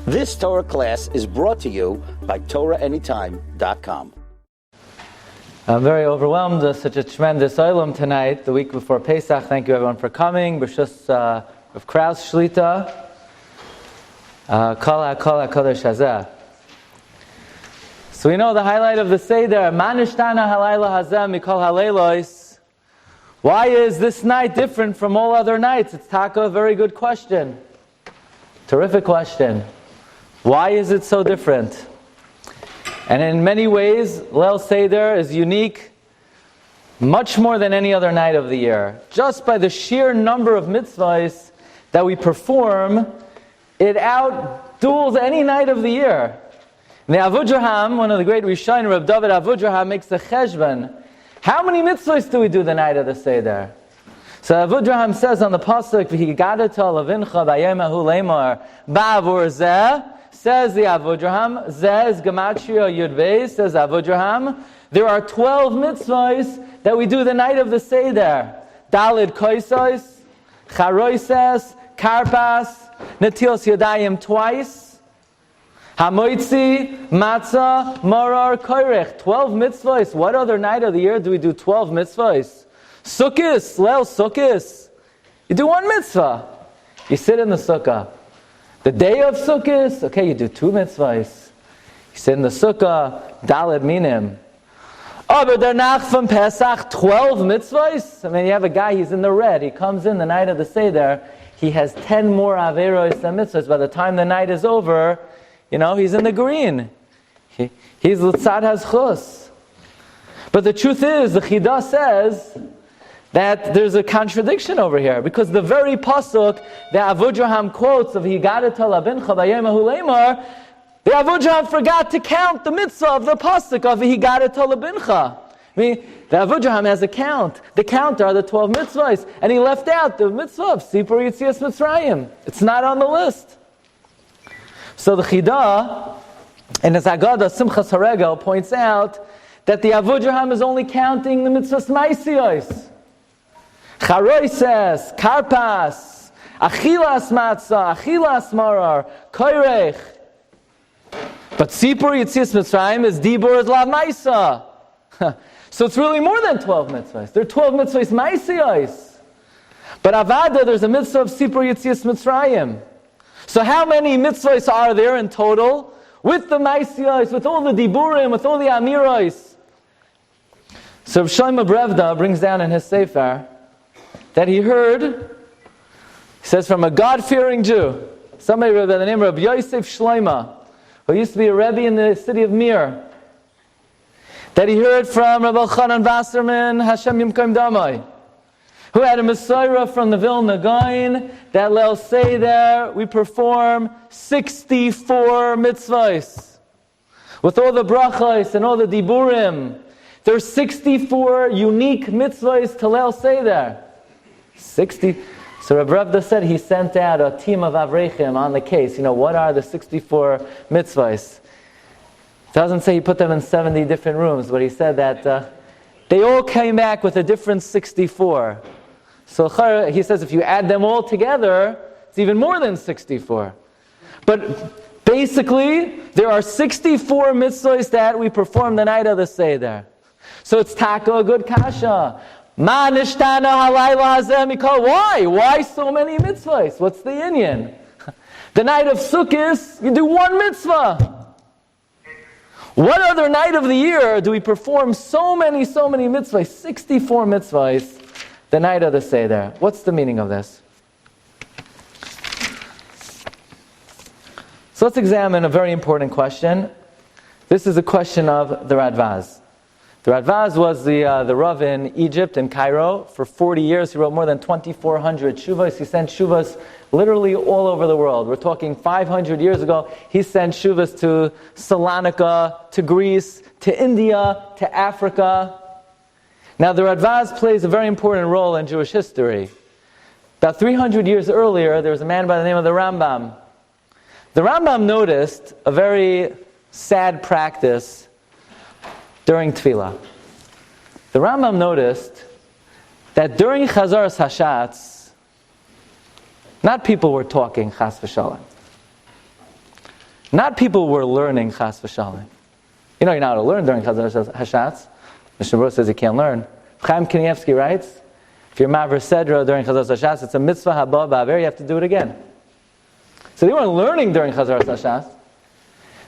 This Torah class is brought to you by TorahAnytime.com. I'm very overwhelmed. Such a tremendous olam tonight, the week before Pesach. Thank you everyone for coming. B'shus of Kraus Shlita. Kol HaKodesh Hazeh. So we know the highlight of the Seder. Manishtana halayla hazeh mikol halaylos. Why is this night different from all other nights? It's taka a very good question. Terrific question. Why is it so different? And in many ways, Leil Seder is unique much more than any other night of the year. Just by the sheer number of mitzvahs that we perform, it outduels any night of the year. And the Avudraham, one of the great Rishonim, Reb David Avudraham, makes the cheshbon. How many mitzvahs do we do the night of the Seder? So Avudraham says on the Passaic, Hagada lavincha b'yemahu leimar ba'avur zeh. Says the Avudraham, Zeh is Gematria Yudvei, says Avudraham, there are 12 mitzvahs that we do the night of the Seder. Dalid Koisos, Charoises, Karpas, Netilos Yadayim twice, Hamoitzi, Matzah, Morar, Koirech. 12 mitzvahs. What other night of the year do we do 12 mitzvahs? Sukkis, Leil Sukkis. You do one mitzvah. You sit in the sukkah. The day of Sukkot, okay, you do 2 mitzvahs. You sit in the sukkah, Daled Minim. Oh, but danach from Pesach, 12 mitzvahs? I mean, you have a guy, he's in the red. He comes in the night of the Seder. He has 10 more Averos than mitzvahs. By the time the night is over, he's in the green. He's L'tzad HaZchus. But the truth is, the Chidah says that there's a contradiction over here, because the very pasuk that Avudraham quotes of Hagada labincha b'yemahu leimar, the Avudraham forgot to count the mitzvah of the pasuk of Hagada labincha. I mean, the Avudraham has a count. The count are the 12 mitzvahs, and he left out the mitzvah of Sipur Yitzias Mitzrayim. It's not on the list. So the Chidah in his Hagada Simchas Haregel points out that the Avudraham is only counting the mitzvahs ma'asiyos. Charoises, Karpas, Achilas Matzah, Achilas Marar, Koirech. But Sipur Yitzias Mitzrayim is Dibur Lav Maisa. So it's really more than 12 mitzvahs. There are 12 mitzvahs Maisiyos. But Avada, there's a mitzvah of Sipur Yitzias Mitzrayim. So how many mitzvahs are there in total? With the Maisiyos, with all the Diburim, with all the Amiros. So Shlomo Brevda brings down in his Sefer that he heard, he says, from a God-fearing Jew, somebody by the name of Rabbi Yosef Shloima, who used to be a Rebbe in the city of Mir, that he heard from Rabbi Chanan Wasserman, Hashem Yimkom Damai, who had a Messiah from the Vilna Gaon, that Leil Seder we perform 64 mitzvahs. With all the brachos and all the diburim, there's 64 unique mitzvahs to Leil Seder. 60. So Rabbi Ravda said he sent out a team of Avrechim on the case. What are the 64 mitzvahs? It doesn't say he put them in 70 different rooms, but he said that they all came back with a different 64. So he says if you add them all together, it's even more than 64. But basically, there are 64 mitzvahs that we perform the night of the Seder. So it's taka a good kasha. Why? Why so many mitzvahs? What's the inyan? The night of Sukkot, you do one mitzvah. What other night of the year do we perform so many mitzvahs? 64 mitzvahs the night of the Seder. What's the meaning of this? So let's examine a very important question. This is a question of the Radvaz. The Radvaz was the Rav in Egypt, in Cairo, for 40 years. He wrote more than 2,400 shuvas. He sent shuvas literally all over the world. We're talking 500 years ago. He sent shuvas to Salonika, to Greece, to India, to Africa. Now the Radvaz plays a very important role in Jewish history. About 300 years earlier, there was a man by the name of the Rambam. The Rambam noticed a very sad practice during Tefillah. The Rambam noticed that during Chazaras Hashatz, not people were talking, chas v'shalom, Not people who were learning chas v'shalom. You know you're not allowed to learn during Chazar Hashatz. Mishnah Berurah says you can't learn. Chaim Kanievsky writes, if you're Maver Sedra during Chazar Hashatz, it's a mitzvah haba ba'aver, you have to do it again. So they weren't learning during Chazar Hashatz.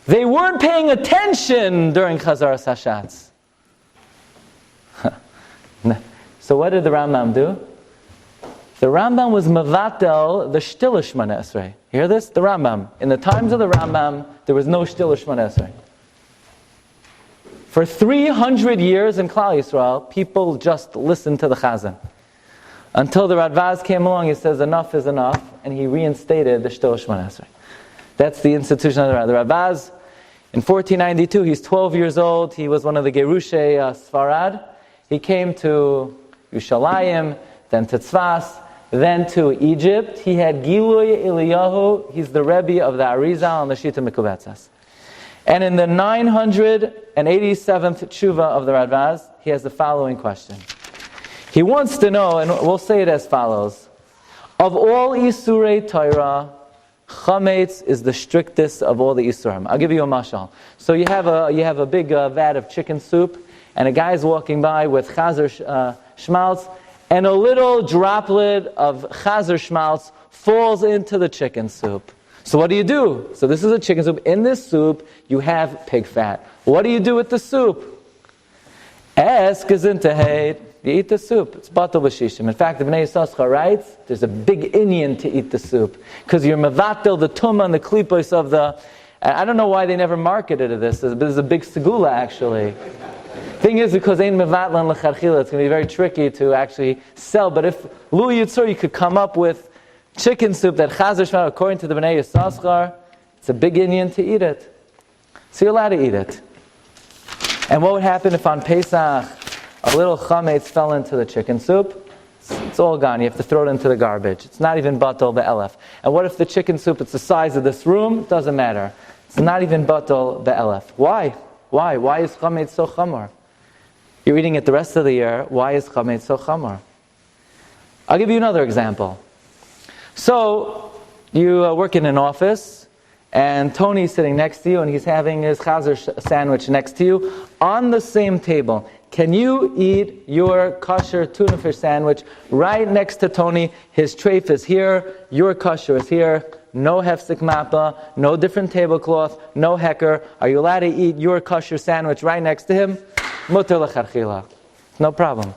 They weren't paying attention during Chazar Hashatz. So what did the Rambam do? The Rambam was mevatel the Shtila Shmona Esrei. You hear this? The Rambam. In the times of the Rambam, there was no Shtila Shmona Esrei. For 300 years in Klal Yisrael, people just listened to the Chazan. Until the Radvaz came along, he says enough is enough, and he reinstated the Shtila Shmona Esrei. That's the institution of the Radvaz. In 1492, he's 12 years old. He was one of the Gerushe Sfarad. He came to Yerushalayim, then to Tzfas, then to Egypt. He had Gilui Eliyahu. He's the Rebbe of the Arizal and the Shita Mikubetzas. And in the 987th tshuva of the Radvaz, he has the following question. He wants to know, and we'll say it as follows. Of all Isurei Torah, Chametz is the strictest of all the Isurim. I'll give you a mashal. So you have a big vat of chicken soup, and a guy's walking by with chazer schmaltz, and a little droplet of chazer schmaltz falls into the chicken soup. So what do you do? So this is a chicken soup. In this soup, you have pig fat. What do you do with the soup? Es gezintahate. You eat the soup. It's batal b'shishim. In fact, the Bnei Yisachar writes, there's a big inyan to eat the soup. Because you're mevatel the tumah and the klipos of the... I don't know why they never marketed this. There's a big segula, actually. Thing is, because ain't mevatlan l'charchila, it's going to be very tricky to actually sell. But if Lu Yitzur, you could come up with chicken soup that chazer shmal, according to the Bnei Yisachar, it's a big inyan to eat it. So you're allowed to eat it. And what would happen if on Pesach a little chametz fell into the chicken soup? It's all gone. You have to throw it into the garbage. It's not even batal be'elef. And what if the chicken soup, it's the size of this room? It doesn't matter. It's not even batal be'elef. Why? Why? Why is chametz so chamor? You're eating it the rest of the year. Why is chametz so chamor? I'll give you another example. So, you work in an office, and Tony's sitting next to you, and he's having his chazer sandwich next to you on the same table. Can you eat your kosher tuna fish sandwich right next to Tony? His treif is here, your kosher is here, no hefsek mappa, no different tablecloth, no hecker. Are you allowed to eat your kosher sandwich right next to him? Muter l'charchila. No problem.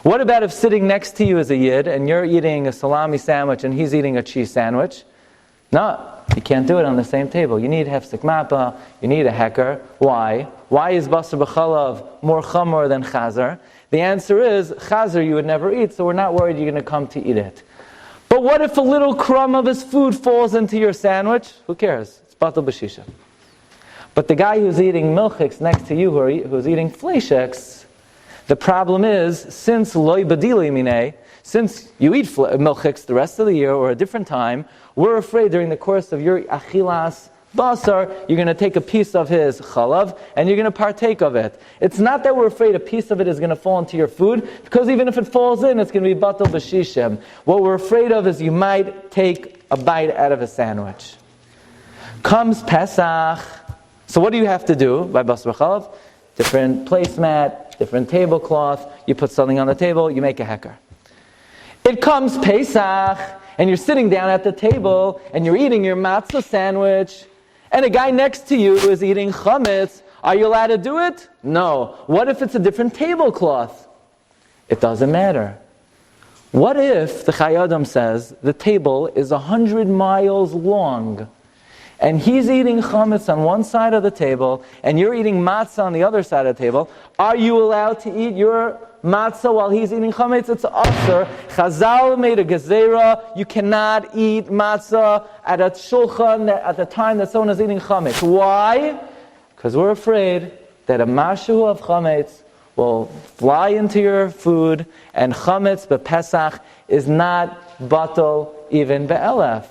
What about if sitting next to you is a yid and you're eating a salami sandwich and he's eating a cheese sandwich? No, you can't do it on the same table. You need hefsek mappa, you need a hecker. Why? Why is basar b'chalav more chamor than chazer? The answer is, chazer you would never eat, so we're not worried you're going to come to eat it. But what if a little crumb of his food falls into your sandwich? Who cares? It's batal b'shisha. But the guy who's eating milchiks next to you, who's eating fleishiks, the problem is, since loy badili minei, since you eat milchiks the rest of the year or a different time, we're afraid during the course of your achilas basar, you're going to take a piece of his chalav and you're going to partake of it. It's not that we're afraid a piece of it is going to fall into your food, because even if it falls in, it's going to be batal b'shishim. What we're afraid of is you might take a bite out of a sandwich. Comes Pesach. So what do you have to do by basar b'chalav? Different placemat, different tablecloth, you put something on the table, you make a hecker. It comes Pesach, and you're sitting down at the table, and you're eating your matzah sandwich, and a guy next to you is eating chametz. Are you allowed to do it? No. What if it's a different tablecloth? It doesn't matter. What if, the Chayei Adam says, the table is 100 miles long, and he's eating chametz on one side of the table, and you're eating matzah on the other side of the table? Are you allowed to eat your matzah while he's eating chametz? It's asur. Chazal made a gezerah. You cannot eat matzah at a shulchan at the time that someone is eating chametz. Why? Because we're afraid that a mashu of chametz will fly into your food, and chametz b'Pesach is not batal even be'elef.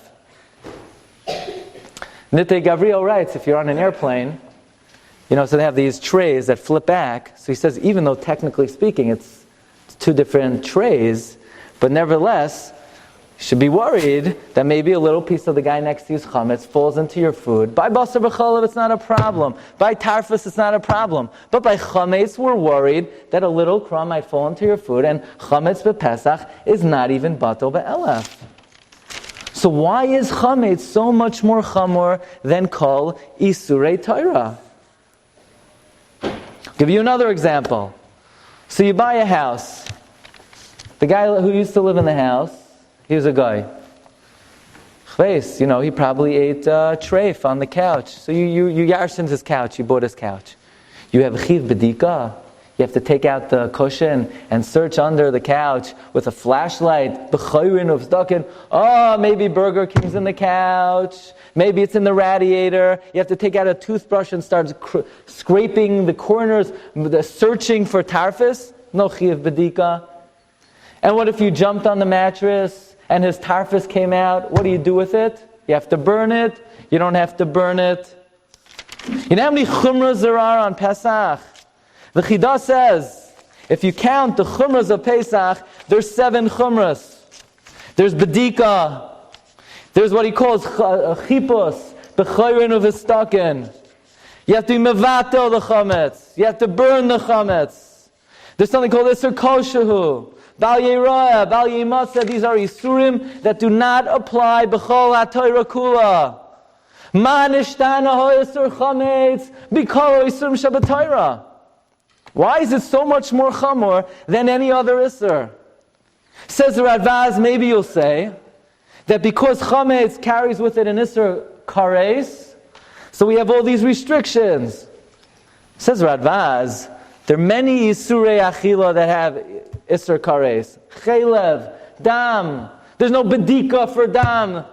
Nitei Gavriel writes, if you're on an airplane, so they have these trays that flip back. So he says, even though technically speaking it's two different trays, but nevertheless, You should be worried that maybe a little piece of the guy next to you's chametz falls into your food. By basar b'chalav, it's not a problem. By tarfus, it's not a problem. But by chametz, we're worried that a little crumb might fall into your food, and chametz b'Pesach is not even batel b'elef. So why is chametz so much more chamor than kol isurei Torah? I'll give you another example. So you buy a house. The guy who used to live in the house, he was a guy. He probably ate treif on the couch. So you yarshened his couch, you bought his couch. You have chiv bedika. You have to take out the cushion and search under the couch with a flashlight. B'chayrin of stuckin. Oh, maybe Burger King's in the couch. Maybe it's in the radiator. You have to take out a toothbrush and start scraping the corners, searching for tarfus. No chiv bedika. And what if you jumped on the mattress and his tarfus came out? What do you do with it? You have to burn it. You don't have to burn it. You know how many chumras there are on Pesach? The Chida says, if you count the chumras of Pesach, there's 7 chumras. There's bedika. There's what he calls chipus, b'chayrin of his stocking. You have to mevatel the chametz. You have to burn the chametz. There's something called iser koshehu. Bal Yerah, Bal Yemasa, these are Isurim that do not apply b'chol ha-Torah kula. Ma nishtana ho-Isur chametz b'kol Isurim shabbat-Torah. Why is it so much more chamor than any other Isur? Says the Radvaz, maybe you'll say, that because chametz carries with it an Isur kares, so we have all these restrictions. Says Radvaz, there are many Isurei Achila that have Isur Kares. Chelev, Dam. There's no Bedika for Dam.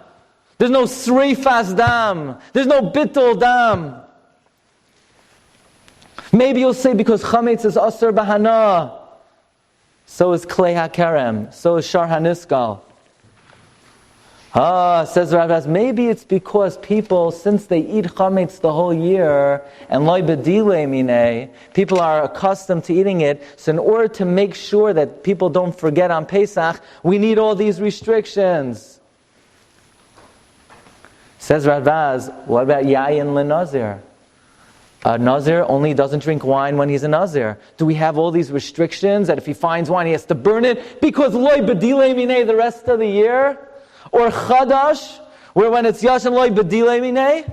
There's no Sreifas Dam. There's no Bittul Dam. Maybe you'll say because Chametz is Asur Bahana. So is Klei HaKerem. So is Shar HaNiskal. Says Radvaz, maybe it's because people, since they eat chametz the whole year, and loy bedile mine, people are accustomed to eating it, so in order to make sure that people don't forget on Pesach, we need all these restrictions. Says Radvaz, what about Yayin LeNazir? A Nazir only doesn't drink wine when he's a Nazir. Do we have all these restrictions that if he finds wine he has to burn it because loy bedile mine the rest of the year? Or Chadash, where when it's Yashan Loi Bedile Minei.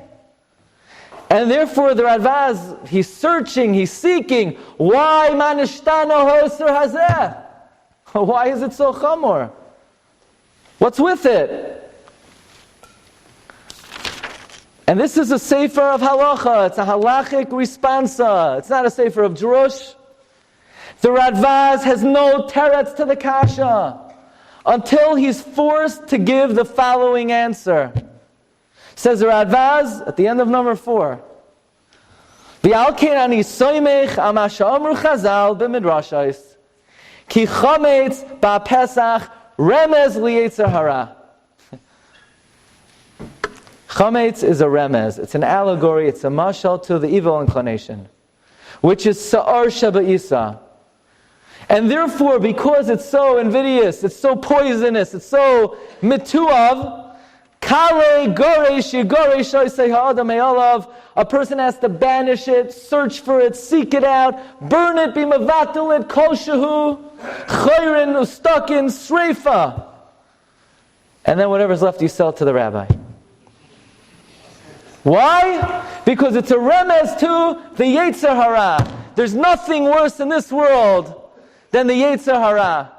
And therefore the Radvaz, he's searching, he's seeking, why Manishtana Hosur Hazeh? Why is it so chamor? What's with it? And this is a sefer of halacha, it's a halachic responsa, it's not a sefer of drush. The Radvaz has no teretz to the kasha, until he's forced to give the following answer. Says the Radvaz at the end of number 4. V'alkein ani soymech al ma she'amru Chazal b'midrashos ki chametz ba'Pesach remez li'Itsahara. Chametz is a remez. It's an allegory. It's a mashal to the evil inclination, which is sa'ar shaba'isa. And therefore, because it's so invidious, it's so poisonous, it's so mituav, kale goresh yigoresh oisei ha'adam me'alav, a person has to banish it, search for it, seek it out, burn it, be mevatel it, kol shehu, chayrin, ustakin, sreifa. And then whatever's left you sell to the rabbi. Why? Because it's a remez to the Itsahara. There's nothing worse in this world than the Itsahara.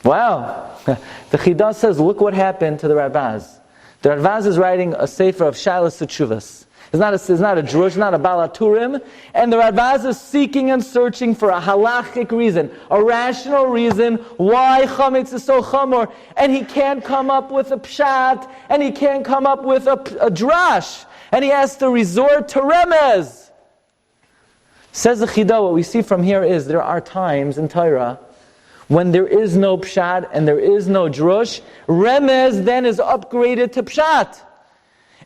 Wow. The Chida says, look what happened to the Radvaz. The Radvaz is writing a sefer of Shalas Utshuvas. It's not a drush, not a balaturim. And the Radvaz is seeking and searching for a halachic reason, a rational reason why chametz is so chamor. And he can't come up with a pshat, and he can't come up with a drash. And he has to resort to remez. Says the Chida, what we see from here is there are times in Torah when there is no pshat and there is no drush. Remez then is upgraded to pshat.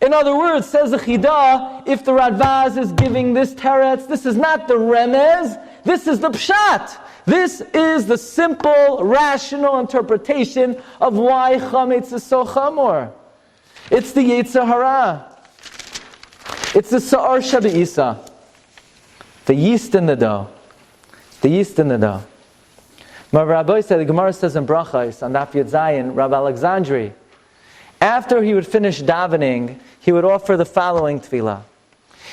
In other words, says the Chida, if the Radvaz is giving this teretz, this is not the remez, this is the pshat. This is the simple, rational interpretation of why chametz is so chamor. It's the Itsahara. It's the Sa'ar Shabe'isa. The yeast in the dough. The yeast in the dough. My Rabbi said, the Gemara says in Brachos, on Daf Yud Zayin, Rabbi Alexandri, after he would finish davening, he would offer the following tefillah.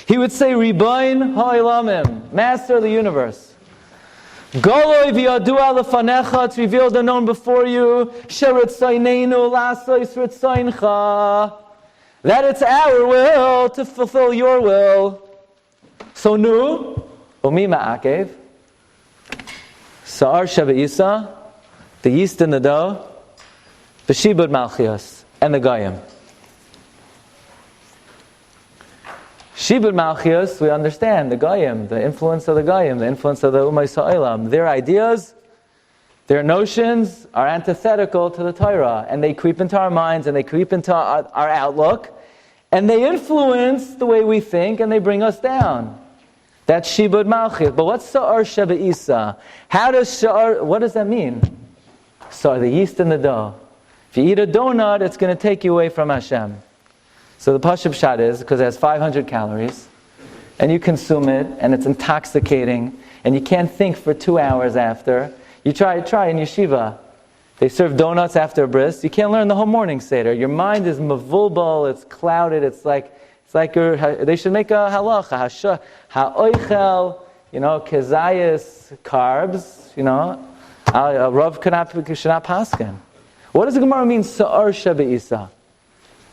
He would say, Riboin ha'olamim, Master of the universe. Goloi v'yadua lefanecha, it's revealed and known before you, sheritzaynenu lasois ritzayncha, that it's our will to fulfill your will. So nu, umi ma'akev, Sa'ar Shabe'isa, the yeast in the dough, the Shibud Malchios, and the Goyim. Shibud Malchios, we understand, the Goyim, the influence of the Goyim, the influence of the Umay Sa'ilam. Their ideas, their notions are antithetical to the Torah, and they creep into our minds, and they creep into our outlook, and they influence the way we think, and they bring us down. That's Shibud Malchios. But what's Sa'ar Shabe'isa? What does that mean? So the yeast in the dough. If you eat a donut, it's going to take you away from Hashem. So the Pashup Pshat is, because it has 500 calories, and you consume it, and it's intoxicating, and you can't think for 2 hours after. You try in yeshiva. They serve donuts after a bris. You can't learn the whole morning Seder. Your mind is mavulbal, it's clouded, it's like they should make a halacha, ha'oichel, kezayis, carbs, a Rav should not paskin. What does the Gemara mean, Sa'ar Shabe'isa?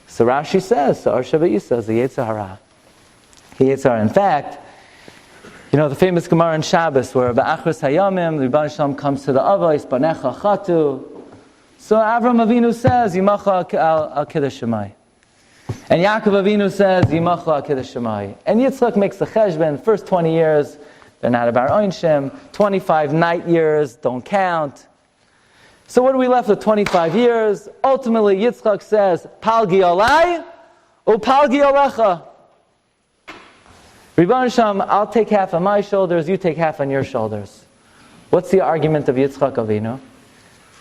So Rashi says, Sa'ar Shabe'isa is the Itsahara. In fact, the famous Gemara in Shabbos, where Ba'achris Hayamim, the Rebbeinu Shalom comes to the Avos, Banecha Chatu. So Avram Avinu says, Yimacha al Kiddush Shemai. And Yaakov Avinu says, Yimacha al Kiddush Shemai. And Yitzchak makes the cheshbon, first 20 years, they're not a bar oinshim, 25 night years, don't count. So what are we left with 25 years? Ultimately, Yitzchak says, Palgi alai, or Palgi alecha. Rebbeinu Shalom, I'll take half on my shoulders, you take half on your shoulders. What's the argument of Yitzchak Avinu?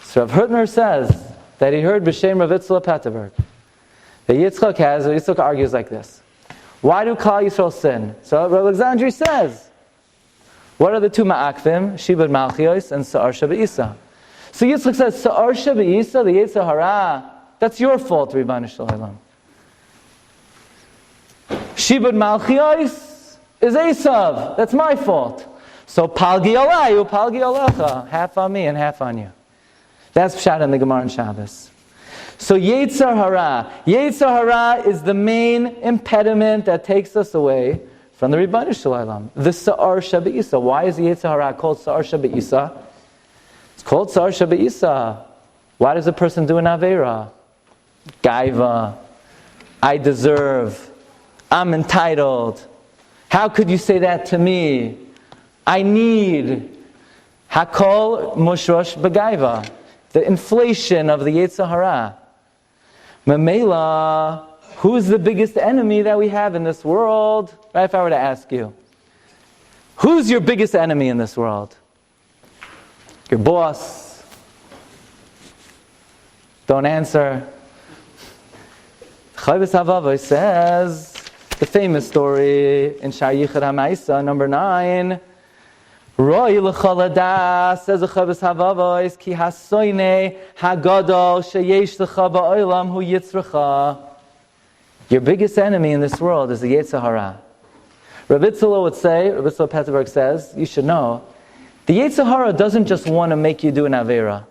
So Rav Hutner says that he heard B'Shem Rav Itzla Petterberg. That Yitzchak argues like this. Why do Klal Yisrael sin? So Rabbi Alexandri says, what are the two ma'akvim? Shibud Malchios and Sa'ar Shabe'isa. So Yitzchak says, Sa'ar Shabe'isa, the Itsahara, that's your fault, Rebbeinu Shalom. Shibud Malchios is Esav, that's my fault. So Palgi alai, Palgi alecha, half on me and half on you. That's Pshat in the Gemara and Shabbos. So Itsahara is the main impediment that takes us away from the Rebbeinu Shalom. The Sa'ar Shabe'isa. Why is the Itsahara called Sa'ar Shabe'isa? It's called Sa'ar Shabe'isa. Why does a person do an Aveira? Gaiva. I deserve. I'm entitled. How could you say that to me? I need. Hakol mushrosh begaiva. The inflation of the Itsahara. Memela, who's the biggest enemy that we have in this world? Right, if I were to ask you, who's your biggest enemy in this world? Your boss. Don't answer. Chovos HaLevavos says the famous story in Shar Yichud HaMa'isa, number 9. Roi l'chol hadas, says the Chovos HaLevavos, ki hasoine hagadol sheyesh lecha ba'olam hu yitzracha. Your biggest enemy in this world is the Itsahara. Rabbi Itzahara would say, Rabbi Itzahara Petterberg says, you should know, the Itsahara doesn't just want to make you do an Aveira.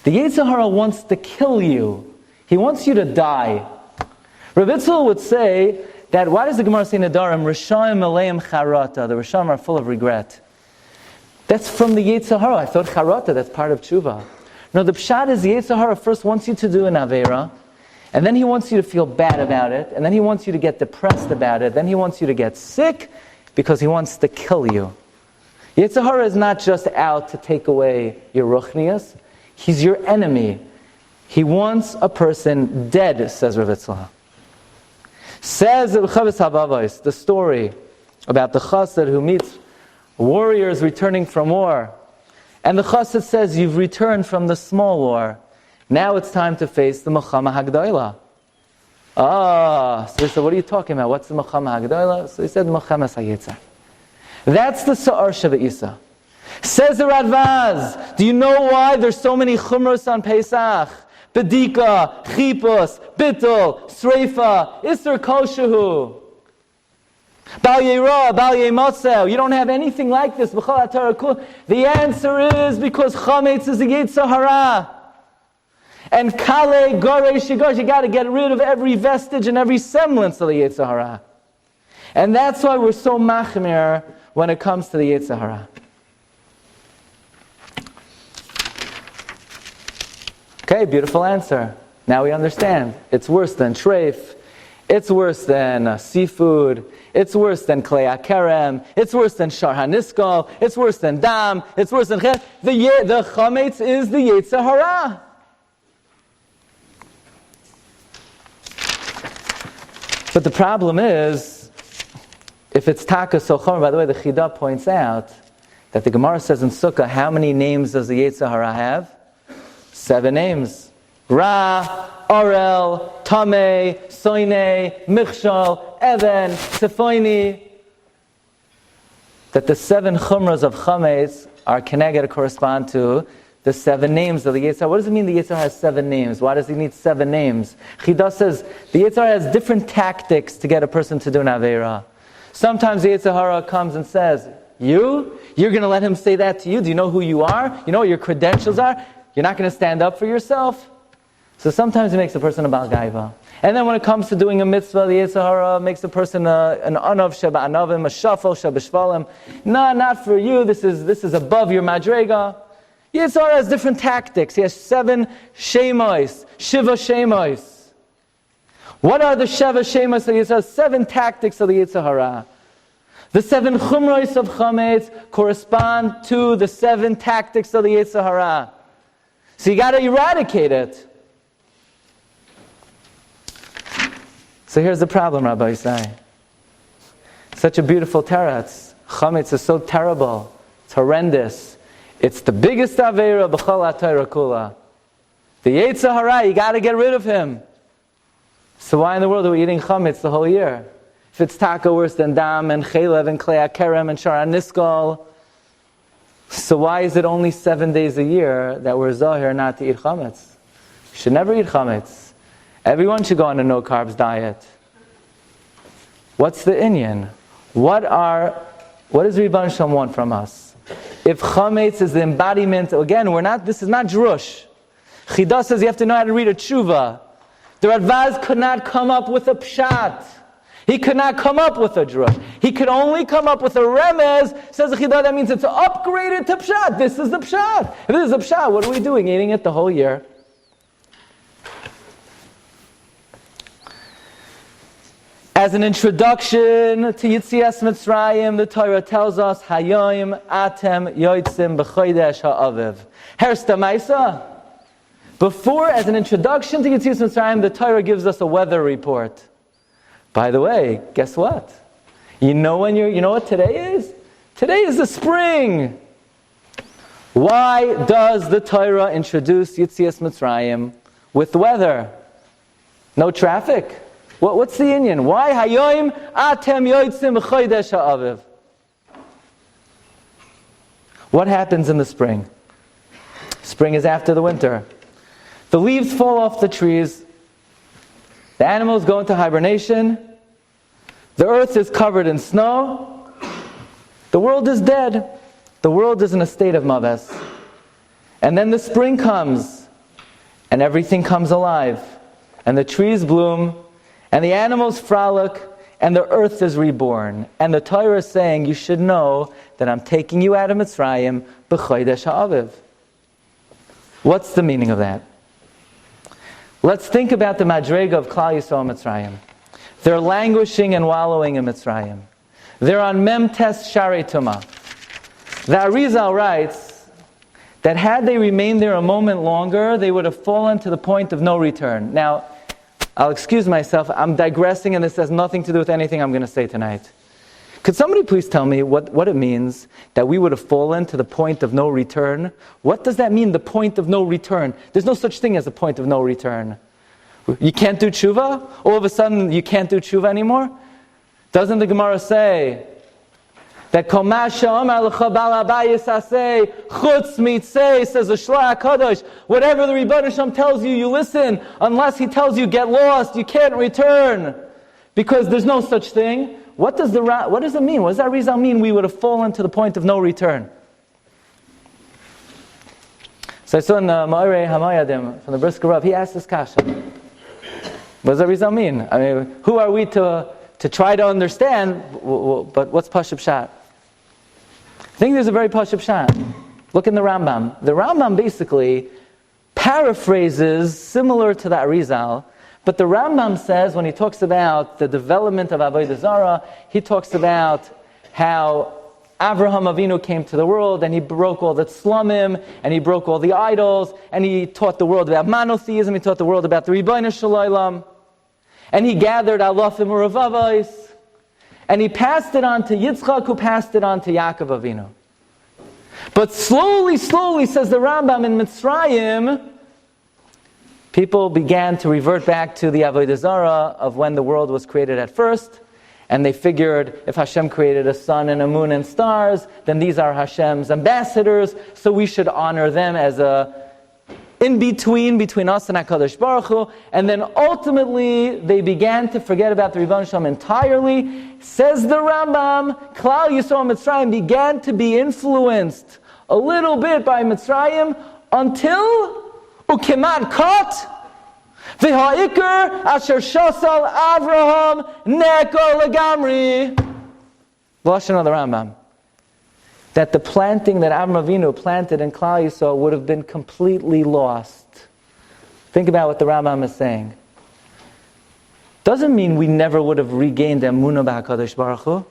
The Itsahara wants to kill you. He wants you to die. Rabbi Itzahara would say that, why does the Gemara say in Nedarim, Rishayim aleim charata, the Rishayim are full of regret. That's from the Itsahara. I thought charata, that's part of tshuva. No, the pshat is the Itsahara first wants you to do an Aveira, and then he wants you to feel bad about it, and then he wants you to get depressed about it, then he wants you to get sick, because he wants to kill you. Itsahara is not just out to take away your ruchnias, he's your enemy. He wants a person dead, says Rav Itzahara. Says the Chovos HaLevavos, the story about the chassid who meets warriors returning from war. And the Chassid says, you've returned from the small war. Now it's time to face the Milchama Hagdoila. So they said, what are you talking about? What's the Milchama Hagdoila? So he said, Milchama Hayetzar. That's the Sa'ar Sheva Isa. Says the Radvaz, do you know why there's so many Chumros on Pesach? Bedika, Chipus, Bittul, Sreifa, Isser Koshehu. Bal Yera, Bal Yemotzel. You don't have anything like this. The answer is because Chametz is a Itsahara. And Kale, Gore, Shigosh, you got to get rid of every vestige and every semblance of the Itsahara. And that's why we're so machmir when it comes to the Itsahara. Okay, beautiful answer. Now we understand. It's worse than treif. It's worse than seafood. It's worse than klei akerem. It's worse than shar haniskal. It's worse than dam. It's worse than chet. The chametz is the Itsahara. But the problem is, if it's taka so chomer, by the way, the Chida points out that the Gemara says in Sukkah, how many names does the Itsahara have? 7 names. Ra, Orel, Tameh, Soine, Michshal, Even, Tzefoini. That the 7 chumras of chametz are connected, correspond to the 7 names of the Itsahara. What does it mean the Itsahara has 7 names? Why does he need 7 names? Chida says the Itsahara has different tactics to get a person to do an Aveira. Sometimes the Itsahara comes and says, you're going to let him say that to you? Do you know who you are? You know what your credentials are? You're not going to stand up for yourself? So sometimes it makes a person a Baal Gaiva. And then when it comes to doing a mitzvah, the Itsahara makes a person an Anav Sheba Anavim, a Shafel Sheba Shvalim. No, not for you. This is above your Madrega. Itsahara has different tactics. He has 7 Shemois, Shiva Shemois. What are the Shiva Shemois of the Itsahara? 7 tactics of the Itsahara. The 7 Chumrois of Chametz correspond to the 7 tactics of the Itsahara. So you got to eradicate it. So here's the problem, Rabbi Isai. Such a beautiful teretz. Chametz is so terrible. It's horrendous. It's the biggest aveira b'chol ha'Torah kula. The Itsahara, you got to get rid of him. So why in the world are we eating chametz the whole year? If it's taka worse than dam and chelev and klei akerem and shara niskal, so why is it only 7 days a year that we're zahir not to eat chametz? You should never eat chametz. Everyone should go on a no-carbs diet. What's the inyan? What does Rebbeinu Shalom want from us? If chametz is the embodiment, again, this is not drush. Chida says you have to know how to read a tshuva. The Radvaz could not come up with a pshat. He could not come up with a drush. He could only come up with a remez. Says the Chida, that means it's upgraded to pshat. This is the pshat. If this is the pshat, what are we doing? Eating it the whole year? As an introduction to Yitzias Mitzrayim, the Torah tells us, Hayom atem yotzim b'chodesh ha'aviv. Hersta Maisa. Before, as an introduction to Yitzias Mitzrayim, the Torah gives us a weather report. By the way, guess what? You know what today is? Today is the spring. Why does the Torah introduce Yitzias Mitzrayim with weather? No traffic. What's the inyan? Why Hayom atem yotzim b'chodesh ha'aviv? What happens in the spring? Spring is after the winter. The leaves fall off the trees. The animals go into hibernation. The earth is covered in snow. The world is dead. The world is in a state of maves. And then the spring comes, and everything comes alive. And the trees bloom, and the animals frolic, and the earth is reborn. And the Torah is saying, you should know that I'm taking you out of Mitzrayim b'chodesh ha'aviv. What's the meaning of that? Let's think about the Madrega of Klal Yisrael Mitzrayim. They're languishing and wallowing in Mitzrayim. They're on Memtes Sharei Tumah. The Arizal writes that had they remained there a moment longer, they would have fallen to the point of no return. Now, I'll excuse myself, I'm digressing and this has nothing to do with anything I'm going to say tonight. Could somebody please tell me what it means that we would have fallen to the point of no return? What does that mean, the point of no return? There's no such thing as a point of no return. You can't do tshuva? All of a sudden you can't do tshuva anymore? Doesn't the Gemara say that Kol ma she'amar lecha ba'al habayis aseh chutz mitzeh, says the Shloach HaKadosh, whatever the Rebbeinu Shem tells you, you listen, unless he tells you get lost, you can't return, because there's no such thing. What does it mean? What does that Rizal mean? We would have fallen to the point of no return. So I saw in the Ma'orei Hamayadim from the Brisker Rav, he asked this kasha. What does that Rizal mean? I mean, who are we to try to understand? But what's Pashup Pshat? I think there's a very Pashup Pshat. Look in the Rambam. The Rambam basically paraphrases similar to that Rizal. But the Rambam says, when he talks about the development of Avodah Zarah, he talks about how Avraham Avinu came to the world and he broke all the slumim and he broke all the idols and he taught the world about monotheism, he taught the world about the Rebbeinu Shalom, and he gathered alafim uravavos and he passed it on to Yitzchak, who passed it on to Yaakov Avinu. But slowly, says the Rambam, in Mitzrayim, people began to revert back to the Avodah Zarah of when the world was created at first, and they figured if Hashem created a sun and a moon and stars, then these are Hashem's ambassadors, so we should honor them as a in-between us and HaKadosh Baruch Hu. And then ultimately, they began to forget about the Rebbeinu Shalom entirely. Says the Rambam, Klal Yisrael Mitzrayim began to be influenced a little bit by Mitzrayim until Ukeman Kot V'ha'ikr Asher Shosal Avraham Neko Legamri. Lashon of the Rambam, that the planting that Avraham Avinu planted in Klal Yisrael would have been completely lost. Think about what the Rambam is saying. Doesn't mean we never would have regained Emunah b'HaKadosh Baruch Hu.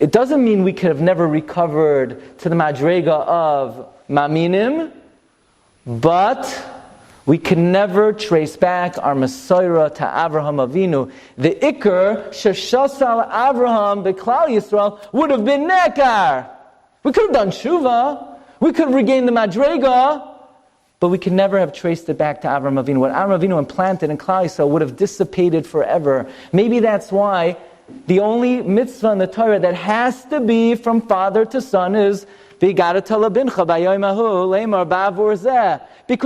It doesn't mean we could have never recovered to the Madrega of Maminim, but we can never trace back our Messiah to Avraham Avinu. The Iker Sheshasal Avraham B'Klal Yisrael would have been Nekar. We could have done Shuvah. We could have regained the Madrega, but we could never have traced it back to Avraham Avinu. What Avraham Avinu implanted in Klal Yisrael would have dissipated forever. Maybe that's why the only mitzvah in the Torah that has to be from father to son is because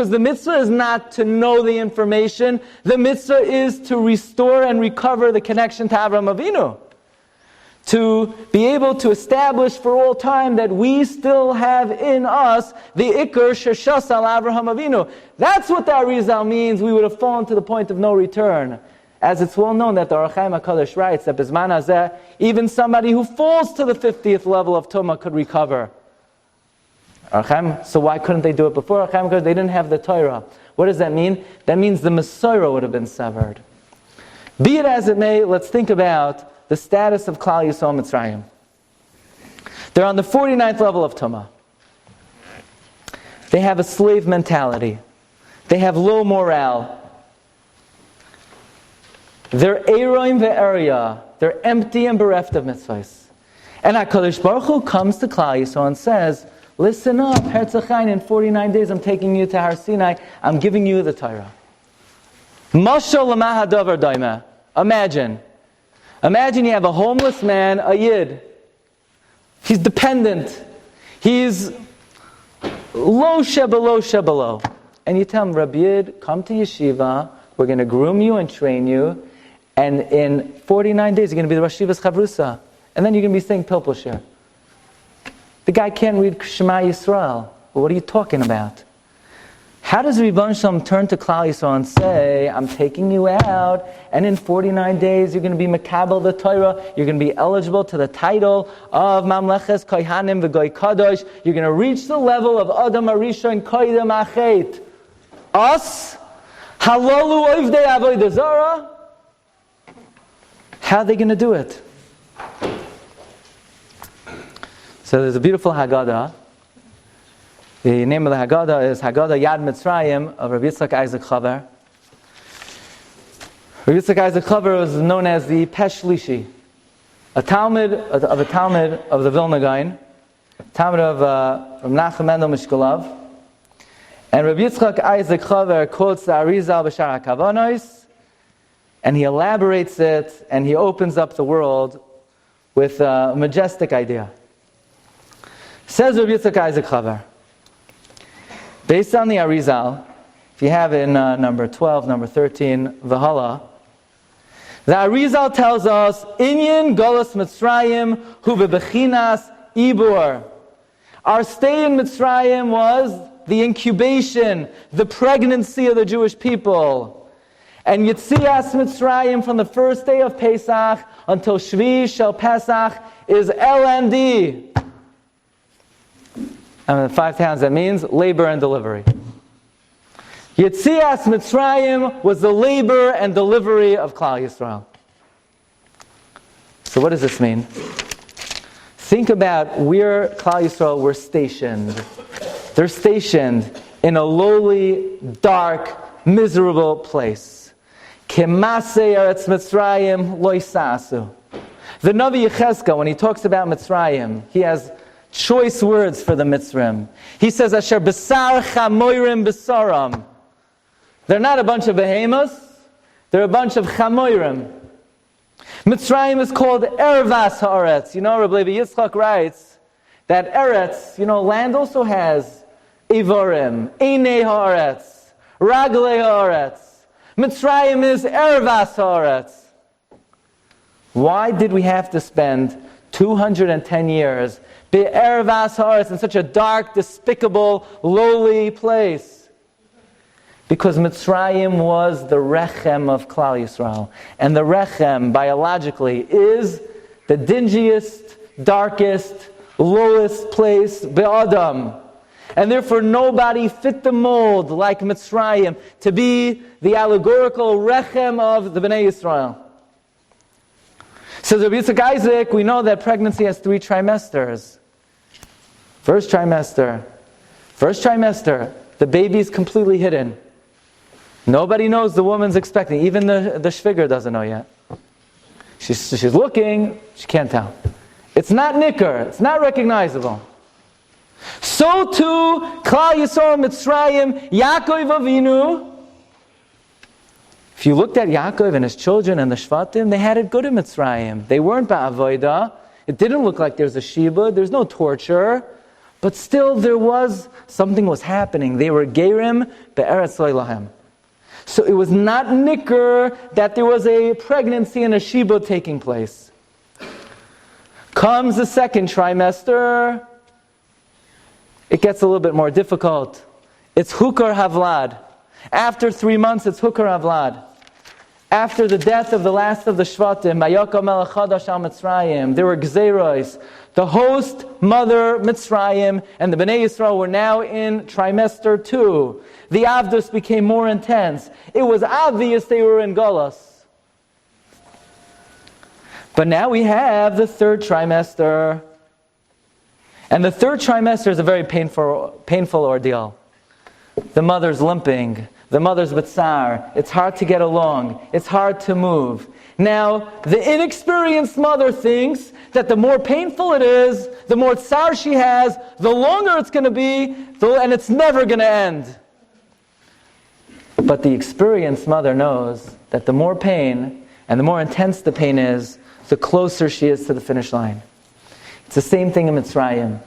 the mitzvah is not to know the information. The mitzvah is to restore and recover the connection to Avraham Avinu. To be able to establish for all time that we still have in us the Iker Sheshasal Avraham Avinu. That's what the Arizal means. We would have fallen to the point of no return. As it's well known that the Ohr HaChaim HaKadosh writes that Bizman Hazeh, even somebody who falls to the 50th level of Tumah could recover. So why couldn't they do it before? Because they didn't have the Torah. What does that mean? That means the Messiah would have been severed. Be it as it may, let's think about the status of Klal Yisrael Mitzrayim. They're on the 49th level of Tumah. They have a slave mentality. They have low morale. They're Eiroim ve'Eria. They're empty and bereft of mitzvahs. And HaKadosh Baruch Hu comes to Klal Yisrael and says, listen up, Herzachain, in 49 days I'm taking you to Har Sinai. I'm giving you the Torah. Mashal l'mahadavar daima. Imagine you have a homeless man, a Yid. He's dependent. He's lo shebelo. And you tell him, Rabbi Yid, come to yeshiva. We're going to groom you and train you. And in 49 days, you're going to be the Rosh Yeshiva's Chavrusa. And then you're going to be saying Pilpul Shir. The guy can't read Shema Yisrael. Well, what are you talking about? How does Rebbeinu Shalom turn to Klal Yisrael and say, I'm taking you out, and in 49 days you're going to be Makabel the Torah, you're going to be eligible to the title of Mamleches Kohanim V'Goy Kadosh, you're going to reach the level of Adam Arishon Koydem Achet. Us? Halalu Oivdei Avodah Zarah? How are they going to do it? So there's a beautiful Hagada. The name of the Hagada is Hagada Yad Mitzrayim of Rabbi Yitzchak Isaac Chaver. Rabbi Yitzchak Isaac Chaver was known as the Pesh Lishi a Talmud of the Vilna Gaon, Talmud of Menachem Mendel Mishkolav, and Rabbi Yitzchak Isaac Chaver quotes the Arizal B'Shar HaKavanos, and he elaborates it, and he opens up the world with a majestic idea. Says Rabbi Yitzchak Isaac Chaver, based on the Arizal, if you have it in number 12, number 13, Vahala, the Arizal tells us, Inyan Golos Mitzrayim hu bebechinas ibur. Our stay in Mitzrayim was the incubation, the pregnancy of the Jewish people. And Yitzias Mitzrayim from the first day of Pesach until Shvi Shel Pesach is LND. And 5 times that means labor and delivery. Yitzias Mitzrayim was the labor and delivery of Klal Yisrael. So what does this mean? Think about where Klal Yisrael were stationed. They're stationed in a lowly, dark, miserable place. Kemasei Eretz Mitzrayim lo yisasu. The Navi Yechezkel, when he talks about Mitzrayim, he has choice words for the Mitzrayim. He says, Asher besar chamoirim besaram. They're not a bunch of behemoths, they're a bunch of chamoirim. Mitzrayim is called Ervas Haaretz. You know, Rabbi Yitzchak writes that Eretz, land also has Ivorim, Einei Haaretz, Raglei Haaretz. Mitzrayim is Ervas Haaretz. Why did we have to spend 210 years Be'ervas Haaretz in such a dark, despicable, lowly place? Because Mitzrayim was the rechem of Klal Yisrael. And the rechem, biologically, is the dingiest, darkest, lowest place, be'adam. And therefore nobody fit the mold like Mitzrayim to be the allegorical rechem of the Bnei Yisrael. Says Rabbi Yitzchak Isaac, we know that pregnancy has 3 trimesters. First trimester, the baby is completely hidden. Nobody knows the woman's expecting. Even the shviger doesn't know yet. She's looking, she can't tell. It's not nicker, it's not recognizable. So too, Klal Yisrael Mitzrayim, Yaakov Avinu. If you looked at Yaakov and his children and the Shvatim, they had it good in Mitzrayim. They weren't ba'avoida. It didn't look like there's a shibud, there's no torture. But still something was happening. They were gerim be'eretz lo lahem. So it was not nicker that there was a pregnancy and a shibud taking place. Comes the second trimester, it gets a little bit more difficult. It's hukar havlad. After 3 months, it's hukar havlad. After the death of the last of the Shvatim, Vayakam melech chadash al Mitzrayim, there were gzeiros. The host mother Mitzrayim and the Bnei Yisrael were now in trimester 2. The avdus became more intense. It was obvious they were in Golos. But now we have the 3rd trimester. And the 3rd trimester is a very painful ordeal. The mother's limping. The mother's b'tzar. It's hard to get along. It's hard to move. Now, the inexperienced mother thinks that the more painful it is, the more tsar she has, the longer it's going to be, and it's never going to end. But the experienced mother knows that the more pain, and the more intense the pain is, the closer she is to the finish line. It's the same thing in Mitzrayim.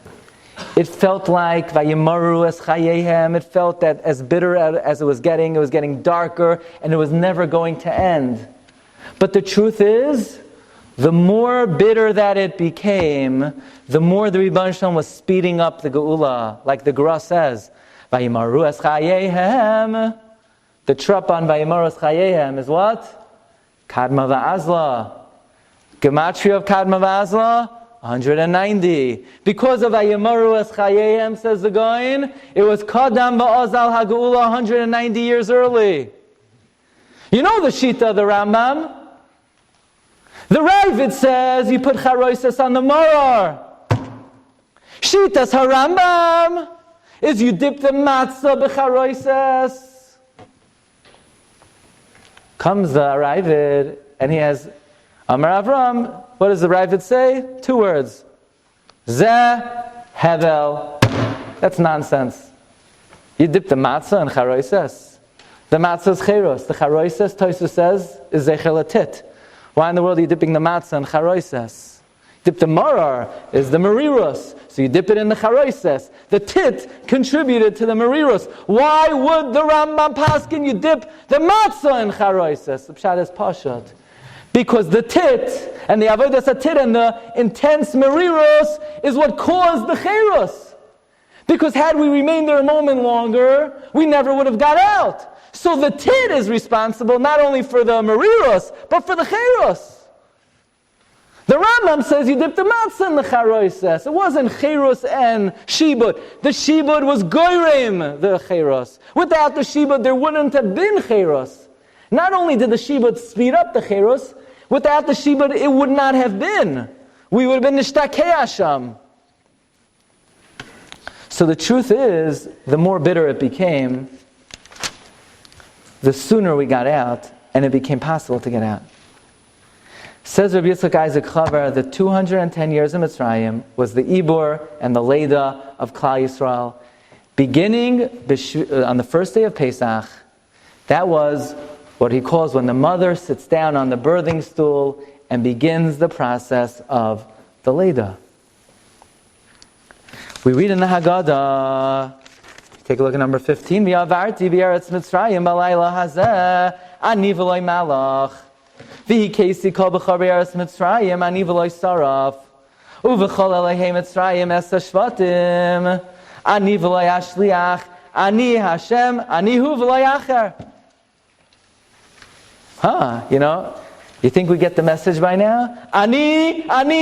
It felt like Vayimaru es chayehem. It felt that as bitter as it was getting darker, and it was never going to end. But the truth is, the more bitter that it became, the more the Rebbeinu Shalom was speeding up the Geula, like the Gemara says, Vayimaru es chayehem. The trup on Vayimaru es chayehem is what? Kadma va'azla. Gematria of Kadma va'azla? 190. Because of Vayimaru es chayehem, says the Goin, it was Kadam ba'azal ha'geula 190 years early. You know the Shita of the Rambam. The Ravid says you put charoises on the maror. Shitas HaRambam is you dip the matzah b'charoises. Comes the Ravid and he has Amar Avram, what does the Radvaz say? 2 words. Zeh hevel. That's nonsense. You dip the matzah in charoises. The matzah is cheiros. The charoises, Tosfos says, is zecher latit. Why in the world are you dipping the matzah in charoises? Dip the marar is the mariros. So you dip it in the charoises. The tit contributed to the mariros. Why would the Rambam paskin you dip the matzah in charoises? The pshat is pashat. Because the tit and the avodas hatit and the intense mariros is what caused the cheiros. Because had we remained there a moment longer, we never would have got out. So the tit is responsible not only for the mariros, but for the cheiros. The Rambam says you dip the matzah in the charoises. It wasn't cheiros and shibud. The shibud was goyrem, the cheiros. Without the shibud, there wouldn't have been cheiros. Not only did the shibud speed up the cheiros, without the shibud, it would not have been. We would have been nishtakei hasham. So the truth is, the more bitter it became, the sooner we got out, and it became possible to get out. Says Rabbi Yitzchak Isaac Chaver, the 210 years of Mitzrayim was the Ibur and the Leda of Klal Yisrael. Beginning on the first day of Pesach, that was what he calls when the mother sits down on the birthing stool and begins the process of the Leda. We read in the Hagada, take a look at number 15, V'avarti b'eretz Mitzrayim b'layla hazeh, ani v'loy malach. V'hikesi kol b'char b'eretz Mitzrayim, ani v'loy saraf. Uv'chol elehei Mitzrayim es hashvatim, ani v'loy ashliach, ani Hashem, ani hu v'loy acher. You think we get the message by now? Ani. 5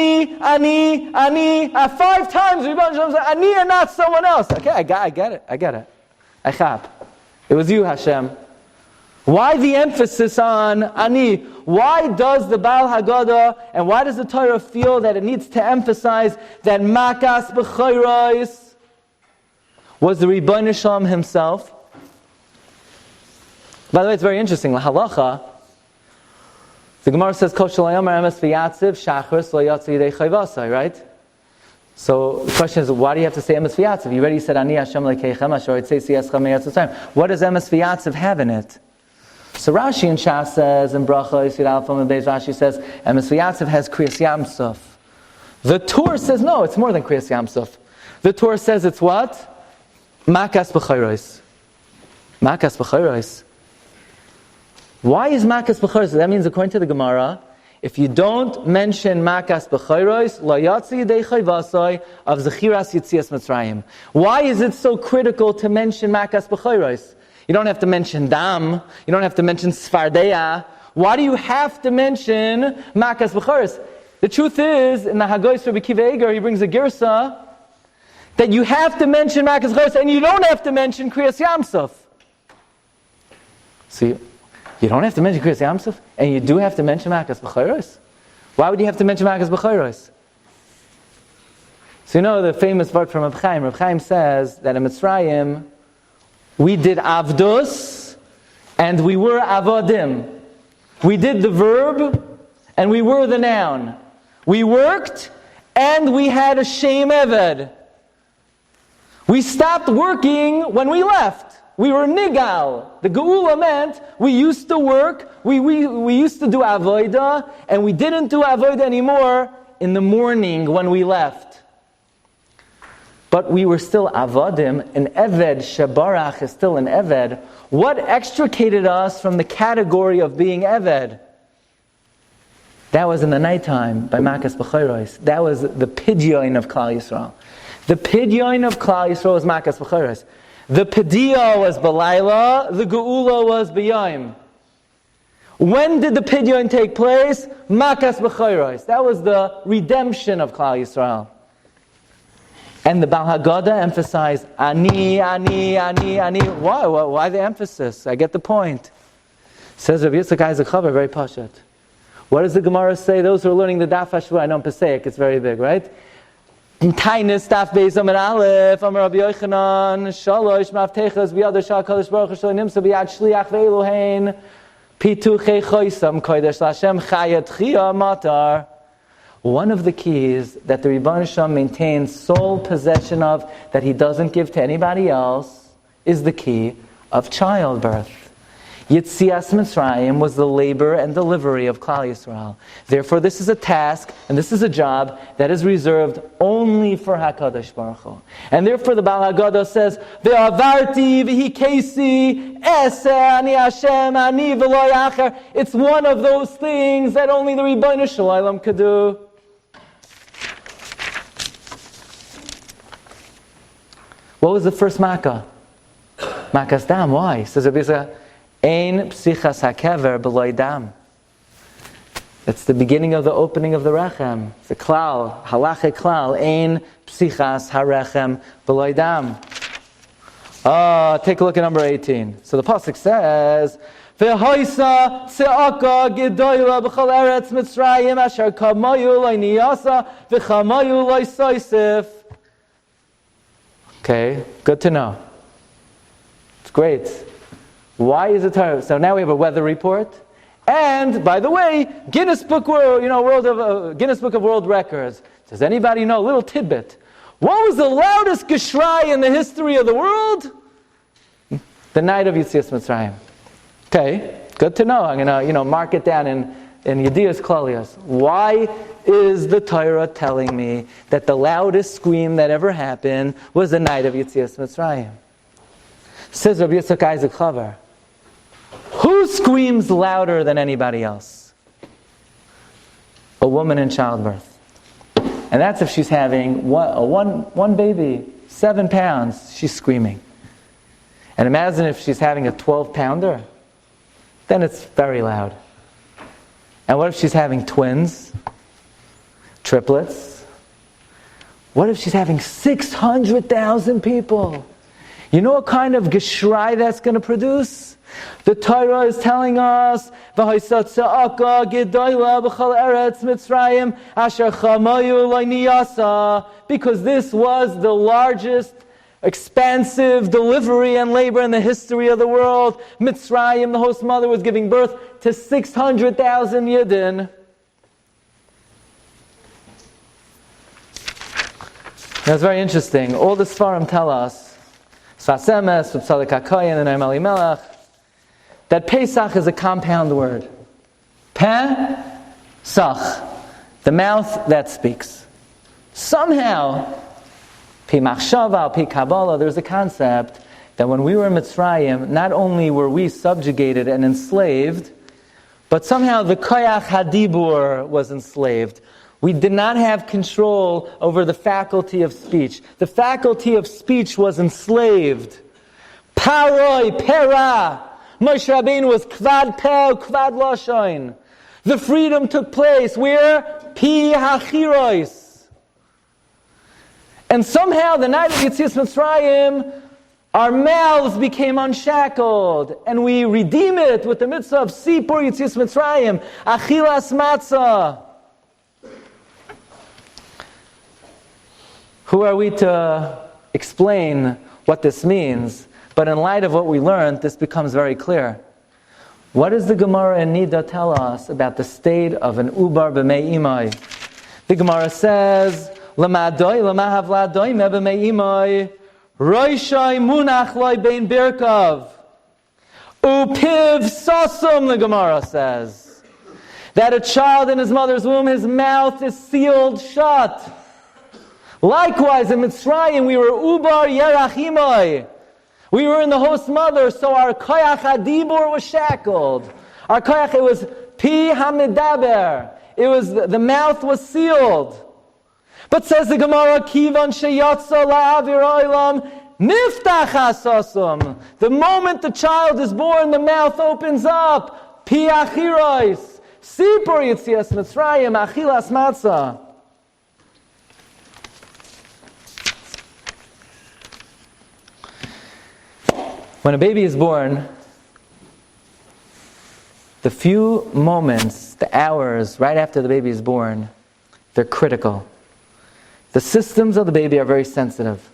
times we said Ani and not someone else. Okay, I get it. I chap. It was you, Hashem. Why the emphasis on Ani? Why does the Baal Hagada and why does the Torah feel that it needs to emphasize that Makas B'chayros was the Ribono Shel Olam himself? By the way, it's very interesting. La halacha. The Gemara says, right? So the question is, why do you have to say emes v'yatziv? You already said, Ani Hashem lekeichem, asher yitzei eschem me'eretz Mitzrayim. What does emes v'yatziv have in it? So Rashi in Shas says, in Bracha, Yisrael Alpha and Beis, Rashi says, emes v'yatziv has kriyas yamsuf. The Torah says, no, it's more than kriyas yamsuf. The Torah says it's what? Makas b'chayros. Makas b'chayros. Why is Makas B'chayros? That means, according to the Gemara, if you don't mention Makas B'chayros, Lo Yatsi Yidei Chayvasai of Zechiras Yitzias Mitzrayim. Why is it so critical to mention Makas B'chayros? You don't have to mention Dam. You don't have to mention Sfardeya. Why do you have to mention Makas B'chayros? The truth is, in the Hagoyis Rabbi Kiva Eger, he brings a girsa that you have to mention Makas B'chayros and you don't have to mention Kriyas Yamsuf. See? You don't have to mention Kriyas Yamsuf, and you do have to mention Makas B'chayros. Why would you have to mention Makas B'chayros? So you know the famous word from Reb Chaim. Reb Chaim says that in Mitzrayim, we did avdus, and we were avodim. We did the verb, and we were the noun. We worked, and we had a shem eved. We stopped working when we left. We were nigal. The geula meant we used to work, we used to do avodah, and we didn't do avodah anymore in the morning when we left. But we were still avodim. An eved, shabarach, is still an eved. What extricated us from the category of being eved? That was in the nighttime by Makas B'chayros. That was the pidyon of Klal Yisrael. The pidyon of Klal Yisrael was Makas B'chayros. The Pidiyah was B'layla, the Geula was B'yayim. When did the Pidyon take place? Makas B'chayros. That was the redemption of Klal Yisrael. And the Baal Hagada emphasized, Ani. Why the emphasis? I get the point. Says Rabbi Yitzchak Isaac Chaver, very pashat. What does the Gemara say? Those who are learning the Daf HaShavua, I know in Passaic, it's very big, right? Tainis Daf Beis Amar Aleph Amar Rabbi Yochanan Shalosh Maftechas B'Yad Shal Kadosh Baruch Hu Shlo Nimsa B'Yad Shliach Ve'Elohein Pituche choisam kodesh Hashem chayat chia matar. One of the keys that the Rebbeinu Shalom maintains sole possession of, that he doesn't give to anybody else, is the key of childbirth. Yitzias Mitzrayim was the labor and delivery of Klal Yisrael. Therefore, this is a task and this is a job that is reserved only for HaKadosh Baruch Hu. And therefore, the Baal Hagada says, "Ve'avarti v'hikesi ese ani Hashem ani v'lo yacher." It's one of those things that only the Rebbeinu Shalom could do. What was the first makkah? Makas dam. Why? Says Rabbi Glatstein, Ein psichas hakever b'loi dam. That's the beginning of the opening of the rechem. It's a klal, halachic klal. Ein psichas harechem b'loi dam. Take a look at number 18. So the pasuk says, "V'hoisa tze'aka gedoyla b'chol eretz Mitzrayim asher kamayu lo niyasa v'chamayu lo soisif." Okay, good to know. It's great. Why is it Torah? So now we have a weather report, and by the way, Guinness Book of World Records. Does anybody know? A little tidbit. What was the loudest geschrei in the history of the world? The night of Yitzias Mitzrayim. Okay, good to know. I'm gonna mark it down in Yedias Claudias. Why is the Torah telling me that the loudest scream that ever happened was the night of Yitzias Mitzrayim? Says Rabbi Yitzchak Isaac Chavar, who screams louder than anybody else? A woman in childbirth. And that's if she's having one baby, 7 pounds, she's screaming. And imagine if she's having a 12-pounder, then it's very loud. And what if she's having twins, triplets? What if she's having 600,000 people? You know what kind of geschrei that's going to produce? The Torah is telling us, "V'hoisa tze'aka gedoyla b'chol eretz Mitzrayim asher chamayu lo niyasa," because this was the largest, expansive delivery and labor in the history of the world. Mitzrayim, the host mother, was giving birth to 600,000 Yidden. That's very interesting. All the Sfarim tell us, Sfasemes, Tzaddik HaKoyen, and Noam Elimelech, that Pesach is a compound word. Pesach, the mouth that speaks. Somehow, Pi Machshava, Pi Kabbalah, there's a concept that when we were in Mitzrayim, not only were we subjugated and enslaved, but somehow the Koyach HaDibur was enslaved. We did not have control over the faculty of speech. The faculty of speech was enslaved. Paroi, Pera. Moshe Rabbeinu was Kvad Peh, Kvad Lashon. The freedom took place where? Pi Hachirois. And somehow the night of Yitzias Mitzrayim, our mouths became unshackled, and we redeem it with the mitzvah of Sipur Yitzias Mitzrayim, Achilas Matzah. Who are we to explain what this means? But in light of what we learned, this becomes very clear. What does the Gemara in Nida tell us about the state of an ubar b'mei imai? The Gemara says, "L'madoi l'mahavladoi me b'mei imai, roishai munach loy bein birkav, upiv sosum." The Gemara says that a child in his mother's womb, his mouth is sealed shut. Likewise, in Mitzrayim, we were ubar yerach imai. We were in the host mother, so our koyach hadibur was shackled. Our koyach, it was pi hamidaber. It was, the mouth was sealed. But says the Gemara, kivan sheyatsa la'avir oilam niftach hasasum. The moment the child is born, the mouth opens up. Pi achirois. Sipur yitzias Mitzrayim, achilas matzah. When a baby is born, the few moments, the hours right after the baby is born, they're critical. The systems of the baby are very sensitive.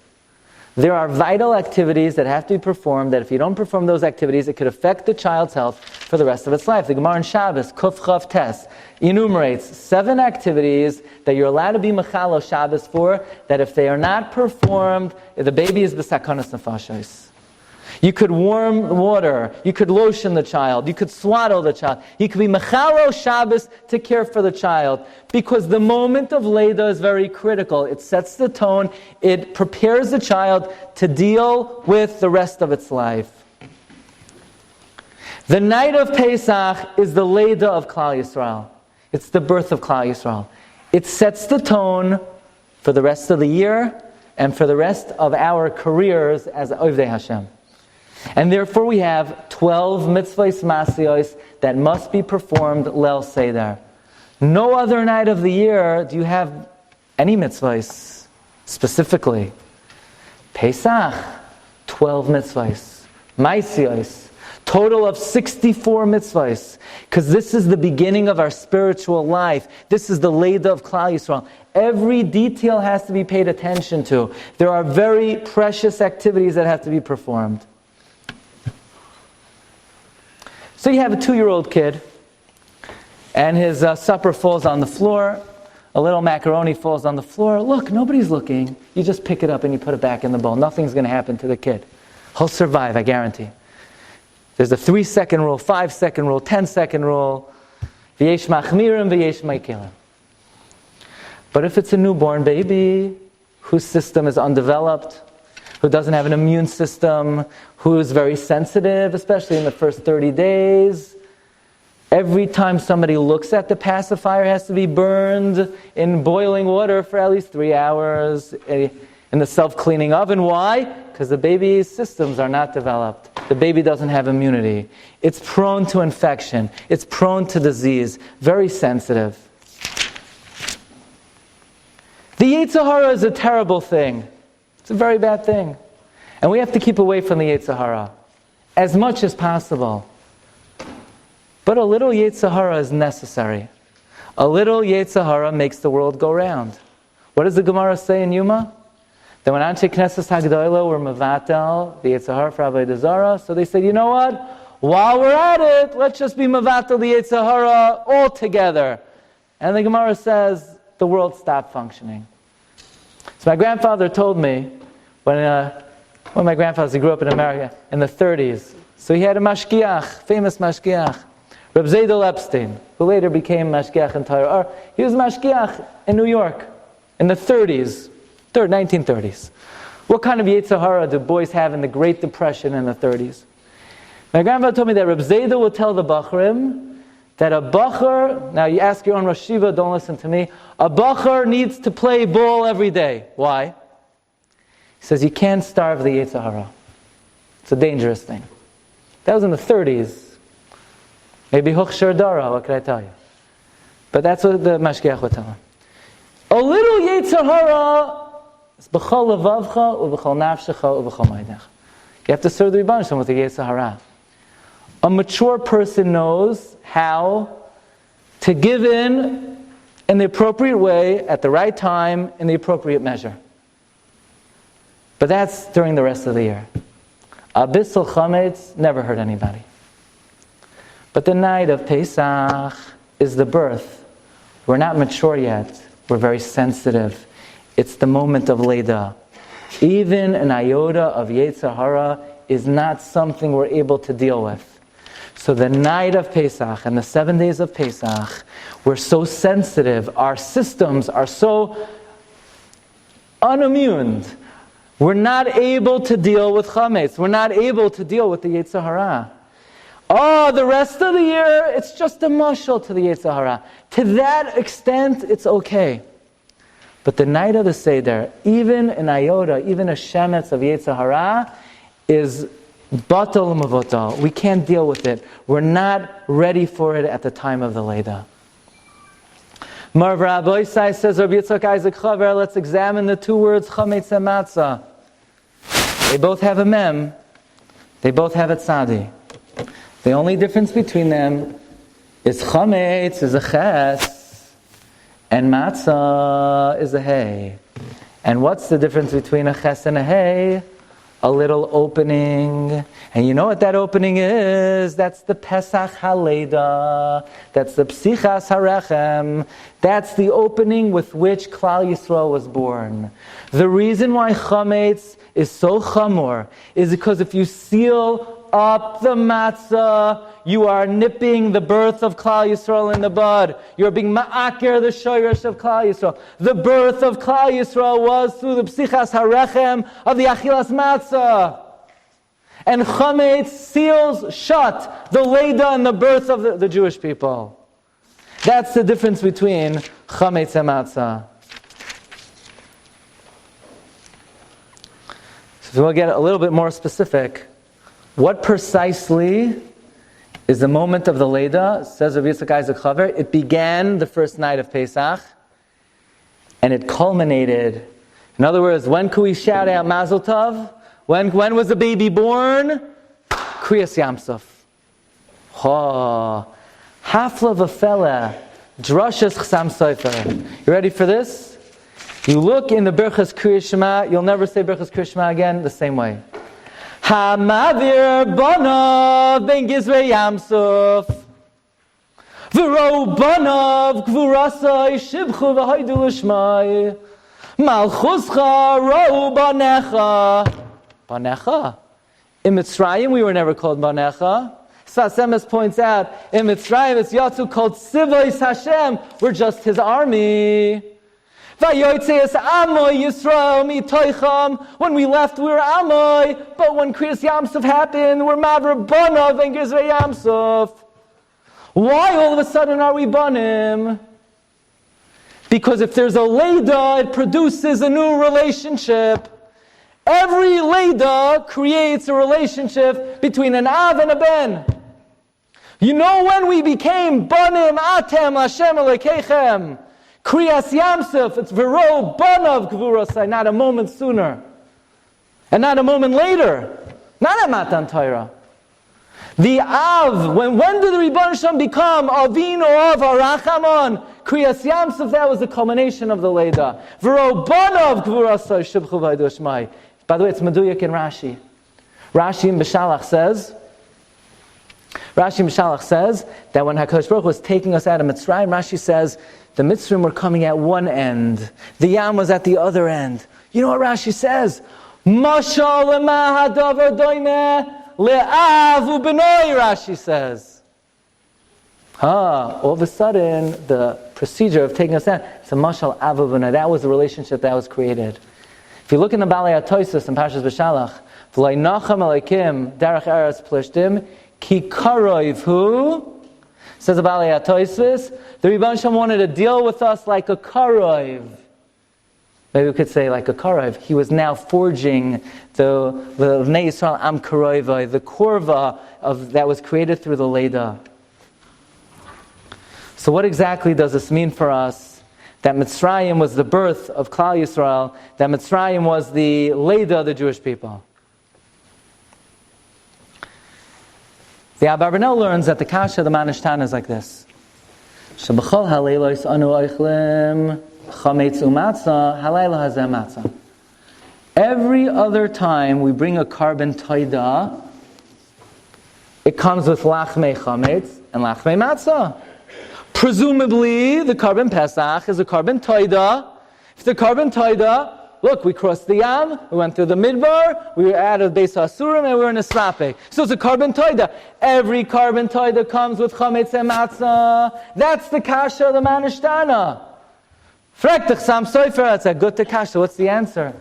There are vital activities that have to be performed, that if you don't perform those activities, it could affect the child's health for for the rest of its life. The Gemara in Shabbos, Kuf Chav Tes, enumerates 7 activities that you're allowed to be Mechalo Shabbos for, that if they are not performed, the baby is b'sakonas nefashos. You could warm water, you could lotion the child, you could swaddle the child. You could be Mechalo Shabbos to care for the child. Because the moment of Leda is very critical. It sets the tone, it prepares the child to deal with the rest of its life. The night of Pesach is the Leda of Klal Yisrael. It's the birth of Klal Yisrael. It sets the tone for the rest of the year and for the rest of our careers as Ovdei Hashem. And therefore we have 12 mitzvahs masiyos that must be performed Leil Seder. No other night of the year do you have any mitzvahs specifically. Pesach, 12 mitzvahs. Masiyos, total of 64 mitzvahs. Because this is the beginning of our spiritual life. This is the Leda of Klal Yisrael. Every detail has to be paid attention to. There are very precious activities that have to be performed. So you have a 2-year-old kid, and his supper falls on the floor. A little macaroni falls on the floor. Look, nobody's looking. You just pick it up and you put it back in the bowl. Nothing's going to happen to the kid. He'll survive, I guarantee. There's a 3-second rule, 5-second rule, 10-second rule. V'yesh machmirim, v'yesh ma'ikelim. But if it's a newborn baby whose system is undeveloped, who doesn't have an immune system, who is very sensitive, especially in the first 30 days. Every time somebody looks at the pacifier, it has to be burned in boiling water for at least 3 hours in the self-cleaning oven. Why? Because the baby's systems are not developed. The baby doesn't have immunity. It's prone to infection. It's prone to disease. Very sensitive. The Itsahara is a terrible thing. It's a very bad thing. And we have to keep away from the Itsahara as much as possible. But a little Itsahara is necessary. A little Itsahara makes the world go round. What does the Gemara say in Yuma? That when Anshe Knesset Hagada were Mavatel, the Itsahara for Avodah Zarah, so they said, you know what? While we're at it, let's just be Mavatel the Itsahara all together. And the Gemara says, the world stopped functioning. So my grandfather told me, when my grandfather grew up in America in the 30s, so he had a mashgiach, famous mashgiach, Rabbi Glatstein, who later became mashgiach in Torah. He was mashgiach in New York in the 30s, 1930s. What kind of Itsahara do boys have in the Great Depression in the 30s? My grandfather told me that Rabbi Zayda would tell the Bachrim that a Bachar, now you ask your own Rosh Yeshiva, don't listen to me, a Bachar needs to play ball every day. Why? He says you can't starve the Itsahara. It's a dangerous thing. That was in the 30s. Maybe Huchshar Dara, what could I tell you? But that's what the Mashgiach would tell him. A little Itsahara is b'chol levavcha, u'b'chol nafshecha, u'b'chol ma'adecha. You have to serve the Rebbeinu Shalom with the Itsahara. A mature person knows how to give in the appropriate way, at the right time, in the appropriate measure. But that's during the rest of the year. Abyssal chametz never hurt anybody. But the night of Pesach is the birth. We're not mature yet. We're very sensitive. It's the moment of Leda. Even an iota of Itsahara is not something we're able to deal with. So the night of Pesach and the 7 days of Pesach, we're so sensitive. Our systems are so unimmune. We're not able to deal with chametz. We're not able to deal with the Itsahara. Oh, the rest of the year, it's just a mashal to the Itsahara. To that extent, it's okay. But the night of the Seder, even an iota, even a shemetz of Itsahara, is batal mavotal. We can't deal with it. We're not ready for it at the time of the Leda. Marv Rabbi Isai says, Rabbi Yitzchak Isaac Chaver, let's examine the 2 words, chametz and matzah. They both have a mem. They both have a tzadi. The only difference between them is chametz is a ches, and matzah is a hey. And what's the difference between a ches and a hey? a little opening. And you know what that opening is? That's the Pesach HaLeida. That's the Psichas HaRechem. That's the opening with which Klal Yisrael was born. The reason why Chametz is so chamor is because if you seal up the matzah, you are nipping the birth of Klal Yisrael in the bud. You're being ma'aker the shoyresh of Klal Yisrael. The birth of Klal Yisrael was through the psichas harechem of the achilas matzah. And Chametz seals shut the leida and the birth of the Jewish people. That's the difference between Chametz and matzah. So if you want to get a little bit more specific, what precisely is the moment of the Leida? Says Rabbi Isaac Chaver. It began the first night of Pesach, and it culminated. In other words, when could we shout out Mazel Tov? When was the baby born? Kriyas Yamsuf. Oh, Hafla v'fela, Drashas Chsam Sofer. You ready for this? You look in the Berchas Kriyas Shema. You'll never say Berchas Kriyas Shema again the same way. Hamavir Bonav Ben Gizrei Yamsuf V'ro Bonav Gvurasai Shibchu V'haidu L'shmai Malchuscha Ro Banecha. In Mitzrayim we were never called Banecha. Sasemes points out, in Mitzrayim it's Yatsu called Sivois Hashem. We're just His army. When we left, we were Amoy, but when Kriyas Yamsuf happened, we're Mavra Bonav and Gizrei Yamsuf. Why all of a sudden are we Bonim? Because if there's a Leida, it produces a new relationship. Every Leida creates a relationship between an Av and a Ben. You know when we became Bonim Atem Hashem Elekechem? Kriyas Yamsuf, it's V'ro Bonav Gvurasai, not a moment sooner. And not a moment later. Not at Matan Torah. The Av, when did the Rebbeinu Shalom become Avinu Av Arachamon? Kriyas Yamsuf, that was the culmination of the Leida. V'ro Bonav Gvurasai Shibchu V'haidu Shmai. By the way, it's Meduyak in Rashi. Rashi in Beshalach says that when HaKadosh Baruch Hu was taking us out of Mitzrayim, Rashi says, the Mitzrayim were coming at one end. The Yam was at the other end. You know what Rashi says? Mashal lemahadavar doime le'avu benoi, Rashi says. All of a sudden, the procedure of taking us out, it's a mashal avu benoi. That was the relationship that was created. If you look in the Balei HaTosos in Parshas Beshalach, v'loi nacham aleikim derech eretz plishtim ki karoiv hu. Says the Balei HaTosos, the Rebbeinu Shalom wanted to deal with us like a karoiv. Maybe we could say like a karoiv. He was now forging the Bnei Yisrael Am Karoivai, the korva that was created through the Leida. So what exactly does this mean for us? That Mitzrayim was the birth of Klal Yisrael, that Mitzrayim was the Leida of the Jewish people. The Abarbanel learns that the Kasha of the Manishtan is like this. Shebachol haleilos anu oichlim chametz umatzah halayla hazeh matzah. Every other time we bring a carbon toida, it comes with lachmei chametz and lachmei matzah. Presumably, the carbon Pesach is a carbon toida. If the carbon toida, look, we crossed the Yam, we went through the Midbar, we were out of Beis HaSurim, and we were in a Srape. So it's a carbon toida. Every carbon toida comes with chametz and matzah. That's the kasha of the Manishtana. Frektach Sam Sofer, that's a good kasha. What's the answer?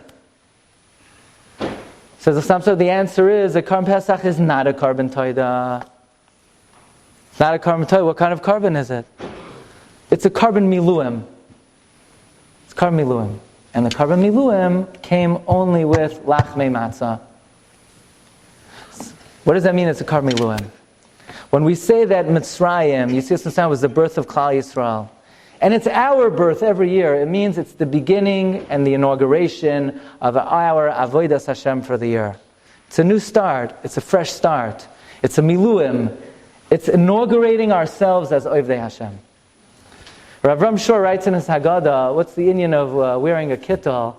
Says the Sam Sofer, the answer is that carbon Pesach is not a carbon toida. It's not a carbon toida. What kind of carbon is it? It's a carbon miluim. It's carbon miluim. And the carbon miluim came only with lachmei matzah. What does that mean? It's a carbon miluim. When we say that Mitzrayim, Yitzias was the birth of Klal Yisrael, and it's our birth every year, it means it's the beginning and the inauguration of our avodas Hashem for the year. It's a new start. It's a fresh start. It's a miluim. It's inaugurating ourselves as Ovdei Hashem. Rav Ram Shor writes in his Hagada, what's the inyan of wearing a kittel?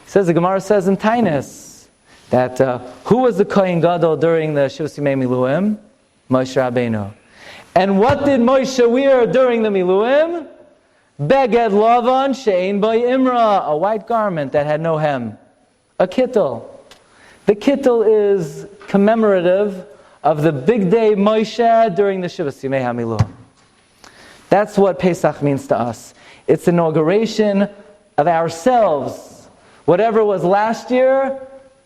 He says, the Gemara says in Tainus, that who was the Kohen Gadol during the Shivas Yimei Miluim? Moshe Rabbeinu. And what did Moshe wear during the Miluim? Beged Lavan Shein By Imra, a white garment that had no hem. A kittel. The kittel is commemorative of the big day Moshe during the Shivas Yimei HaMiluim. That's what Pesach means to us. It's inauguration of ourselves. Whatever was last year,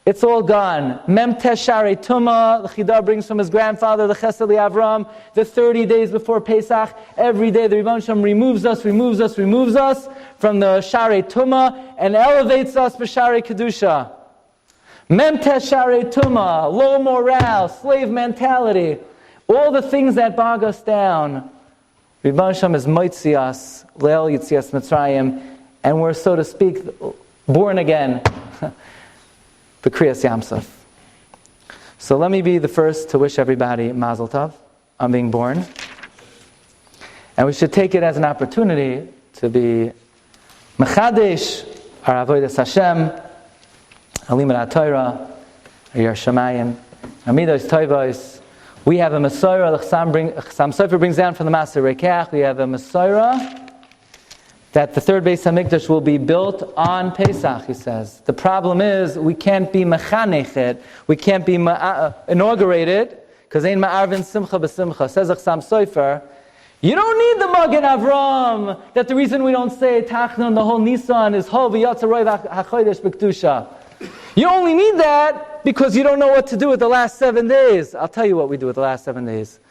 it's all gone. Mem Teshare Tuma, the Chida brings from his grandfather, the Chesed Avram, the 30 days before Pesach, every day the Rebbeinu Shem removes us from the Share Tuma and elevates us for Share Kedusha. Mem Teshare Tuma, low morale, slave mentality, all the things that bog us down. Rebbeinu Shem is Moitzi us, Leil Yitzias Mitzrayim, and we're, so to speak, born again. The Kriyas Yamsuf. So let me be the first to wish everybody Mazel Tov on being born. And we should take it as an opportunity to be Mechadesh, our Avodas Hashem, Alimut HaTorah, Yer Shamayim, Amidos Toivos. We have a Mesorah, Chassam Sofer brings down from the Maser Rekeach, we have a Mesorah that the third Beis HaMikdash will be built on Pesach, he says. The problem is, we can't be mechanechet, we can't be inaugurated, because ain't ma'arvin simcha b'simcha. Says Chassam Sofer, you don't need the Magen Avram, that the reason we don't say Tachnun, the whole Nisan, is Ho v'yatzaroy ha'chodesh b'kedusha. You only need that because you don't know what to do with the last 7 days. I'll tell you what we do with the last 7 days.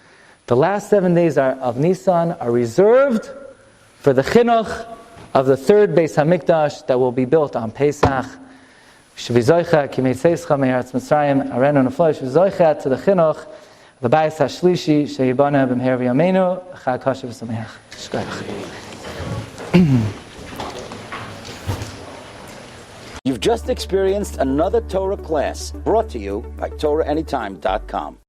The last 7 days of Nisan are reserved for the chinuch of the third Beis HaMikdash that will be built on Pesach. Shvizoicha ki meitzeischa me'eretz Mitzrayim arenu neflosh v'zoicha to the chinuch the Bayis HaShlishi she'yibana b'mher v'yameinu chag kosher v'sameach. You've just experienced another Torah class brought to you by TorahAnytime.com.